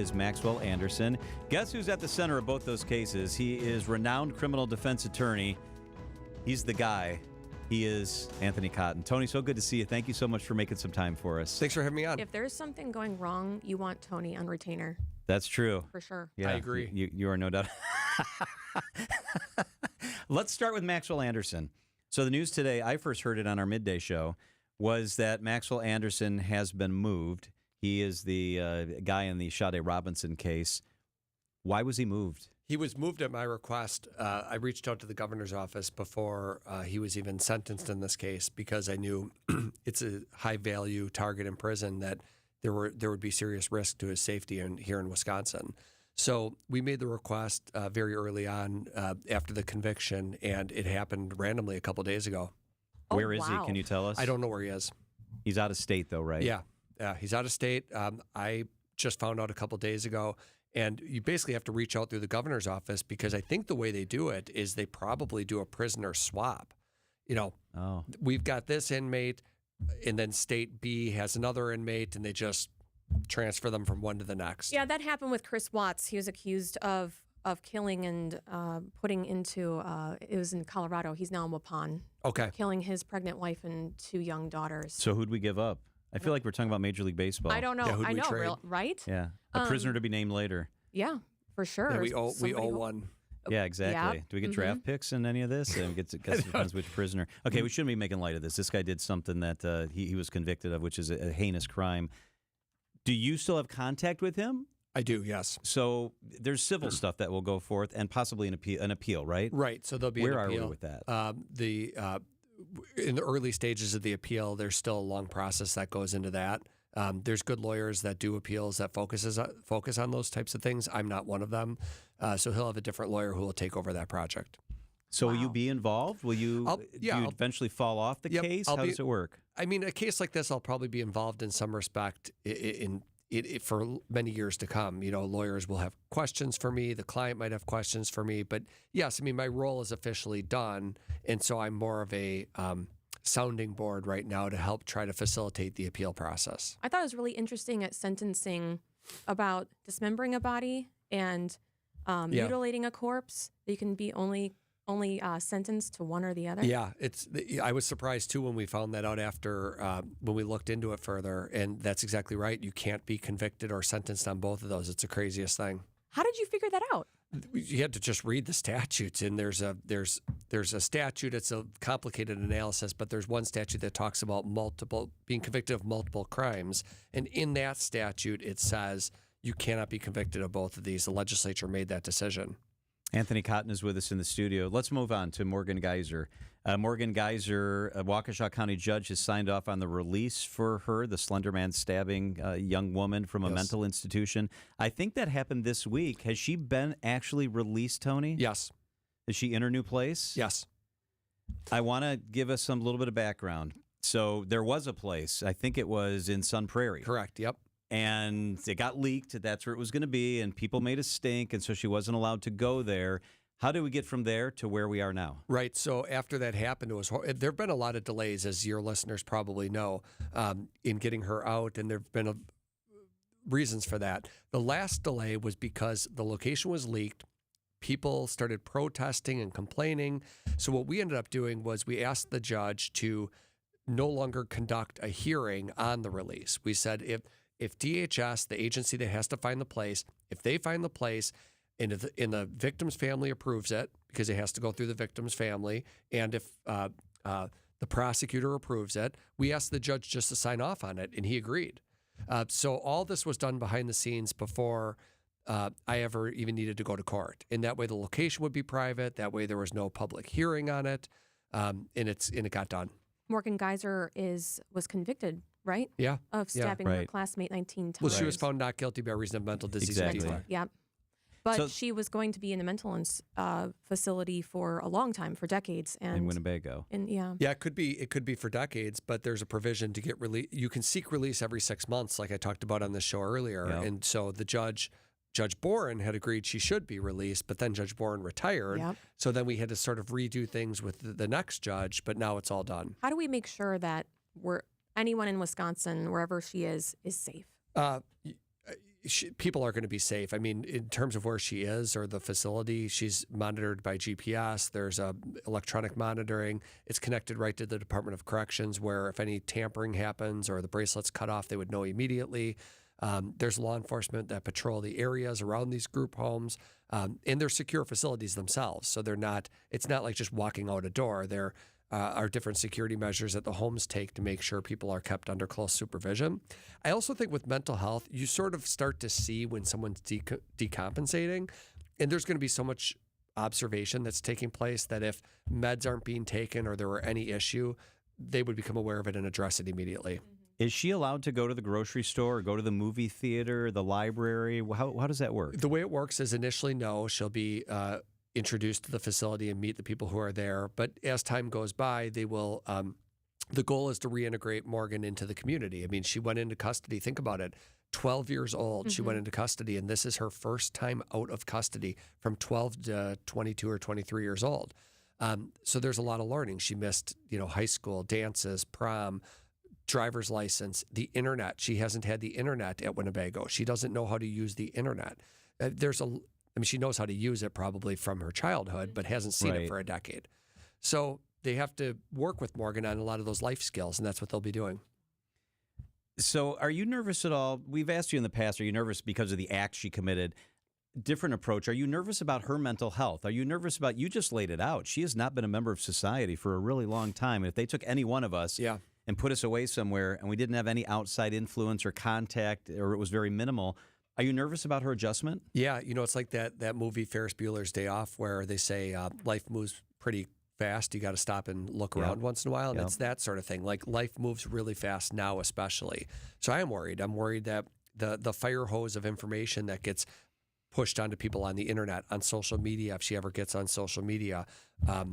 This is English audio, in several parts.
Is Maxwell Anderson. Guess who's at the center of both those cases? He is renowned criminal defense attorney. He's the guy. He is Anthony Cotton. Tony, so good to see you. Thank you so much for making some time for us. Thanks for having me on. If there's something going wrong, you want Tony on retainer. That's true. For sure. Yeah, I agree. You are no doubt. Let's start with Maxwell Anderson. So the news today, I first heard it on our midday show, was that Maxwell Anderson has been moved. He is the guy in the Sade Robinson case. Why was he moved? He was moved at my request. I reached out to the governor's office before he was even sentenced in this case because I knew it's a high-value target in prison that there would be serious risk to his safety here in Wisconsin. So we made the request very early on after the conviction, and it happened randomly a couple days ago. Where is he? Can you tell us? I don't know where he is. He's out of state, though, right? Yeah, he's out of state. I just found out a couple days ago. And you basically have to reach out through the governor's office because I think the way they do it is they probably do a prisoner swap. We've got this inmate, and then state B has another inmate, and they just transfer them from one to the next. Yeah, that happened with Chris Watts. He was accused of killing and putting into, it was in Colorado. He's now in Waupun. Okay. Killing his pregnant wife and 2 young daughters. So who'd we give up? I feel like we're talking about Major League Baseball. I don't know. Yeah, who'd I we know, trade? right? Yeah. A prisoner to be named later. Yeah, for sure. Yeah, we owe one. Yeah, exactly. Yeah. Do we get draft picks in any of this? I guess it depends which prisoner. Okay, we shouldn't be making light of this. This guy did something that he was convicted of, which is a heinous crime. Do you still have contact with him? I do, yes. So there's civil stuff that will go forth and possibly an appeal, right? Right. So there'll be Where an appeal. are we with that? In the early stages of the appeal, there's still a long process that goes into that. There's good lawyers that do appeals that focus on those types of things. I'm not one of them. So he'll have a different lawyer who will take over that project. So will you be involved? Will you, I'll do you eventually fall off the case? How does it work? I mean, a case like this, I'll probably be involved in some respect for many years to come. Lawyers will have questions for me. The client might have questions for me. But yes, I mean, my role is officially done. And so I'm more of a sounding board right now to help try to facilitate the appeal process. I thought it was really interesting at sentencing about dismembering a body and mutilating a corpse. You can be only sentenced to one or the other. Yeah, I was surprised too when we found that out after when we looked into it further, and that's exactly right. You can't be convicted or sentenced on both of those. It's the craziest thing. How did you figure that out? You had to just read the statutes, and there's a statute. It's a complicated analysis, but there's one statute that talks about being convicted of multiple crimes, and in that statute it says you cannot be convicted of both of these. The legislature made that decision. Anthony Cotton is with us in the studio. Let's move on to Morgan Geyser. Morgan Geyser, a Waukesha County judge, has signed off on the release for her, the Slender Man stabbing young woman from a mental institution. I think that happened this week. Has she been actually released, Tony? Yes. Is she in her new place? Yes. I want to give us some little bit of background. So there was a place, I think it was in Sun Prairie. Correct, yep. And it got leaked. That's where it was going to be, and people made a stink, and so she wasn't allowed to go there. How did we get from there to where we are now? Right. So after that happened, there have been a lot of delays, as your listeners probably know, in getting her out, and there have been reasons for that. The last delay was because the location was leaked. People started protesting and complaining. So what we ended up doing was we asked the judge to no longer conduct a hearing on the release. We said if DHS, the agency that has to find the place, if they find the place and the victim's family approves it, because it has to go through the victim's family, and if the prosecutor approves it, we asked the judge just to sign off on it, and he agreed. So all this was done behind the scenes before I ever even needed to go to court. And that way the location would be private. That way there was no public hearing on it, and it got done. Morgan Geyser was convicted, right? Yeah. Of stabbing her classmate 19 times. Well, she was found not guilty by reason of mental disease. Exactly. Yeah. But she was going to be in the mental facility for a long time, for decades. And in Winnebago. Yeah, it could be for decades, but there's a provision to get release. You can seek release every 6 months, like I talked about on the show earlier. Yep. And so the Judge Boren had agreed she should be released, but then Judge Boren retired. Yep. So then we had to sort of redo things with the next judge, but now it's all done. How do we make sure that anyone in Wisconsin, wherever she is safe? people are going to be safe. I mean, in terms of where she is or the facility, she's monitored by GPS. There's electronic monitoring. It's connected right to the Department of Corrections, where if any tampering happens or the bracelet's cut off, they would know immediately. There's law enforcement that patrol the areas around these group homes, and they're secure facilities themselves. So it's not like just walking out a door. There are different security measures that the homes take to make sure people are kept under close supervision. I also think with mental health, you sort of start to see when someone's decompensating, and there's going to be so much observation that's taking place that if meds aren't being taken or there were any issue, they would become aware of it and address it immediately. Is she allowed to go to the grocery store or go to the movie theater, the library? How does that work? The way it works is initially, no, she'll be introduced to the facility and meet the people who are there. But as time goes by, they will. The goal is to reintegrate Morgan into the community. I mean, she went into custody. Think about it. 12 years old, she went into custody, and this is her first time out of custody from 12 to 22 or 23 years old. So there's a lot of learning. She missed, high school, dances, prom, driver's license, the internet. She hasn't had the internet at Winnebago. She doesn't know how to use the internet. She knows how to use it probably from her childhood, but hasn't seen it for a decade. So they have to work with Morgan on a lot of those life skills, and that's what they'll be doing. So are you nervous at all? We've asked you in the past, are you nervous because of the act she committed? Different approach. Are you nervous about her mental health? Are you nervous about, you just laid it out, she has not been a member of society for a really long time. And if they took any one of us and put us away somewhere and we didn't have any outside influence or contact, or it was very minimal, are you nervous about her adjustment? Yeah, it's like that movie Ferris Bueller's Day Off, where they say life moves pretty fast. You got to stop and look around once in a while. And it's that sort of thing. Like life moves really fast now, especially. So I am worried. I'm worried that the fire hose of information that gets pushed onto people on the internet, on social media, if she ever gets on social media. I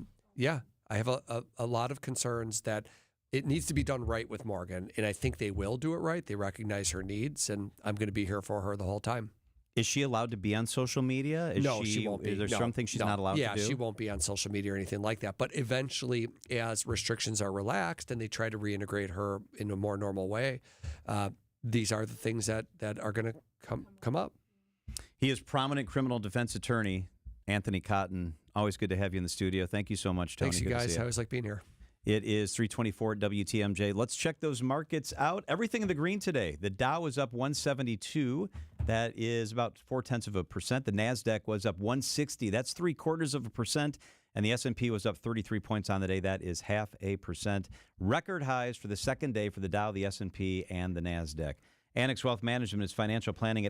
have a lot of concerns that it needs to be done right with Morgan. And I think they will do it right. They recognize her needs, and I'm going to be here for her the whole time. Is she allowed to be on social media? No, she won't be. Is there something she's not allowed to do? Yeah, she won't be on social media or anything like that. But eventually, as restrictions are relaxed and they try to reintegrate her in a more normal way, these are the things that are going to come up. He is prominent criminal defense attorney, Anthony Cotton. Always good to have you in the studio. Thank you so much, Tony. Thanks, you guys. I always like being here. It is 324 WTMJ. Let's check those markets out. Everything in the green today. The Dow is up 172. That is about 0.4%. The NASDAQ was up 160. That's 0.75%. And the S&P was up 33 points on the day. That is 0.5%. Record highs for the second day for the Dow, the S&P, and the NASDAQ. Annex Wealth Management is financial planning at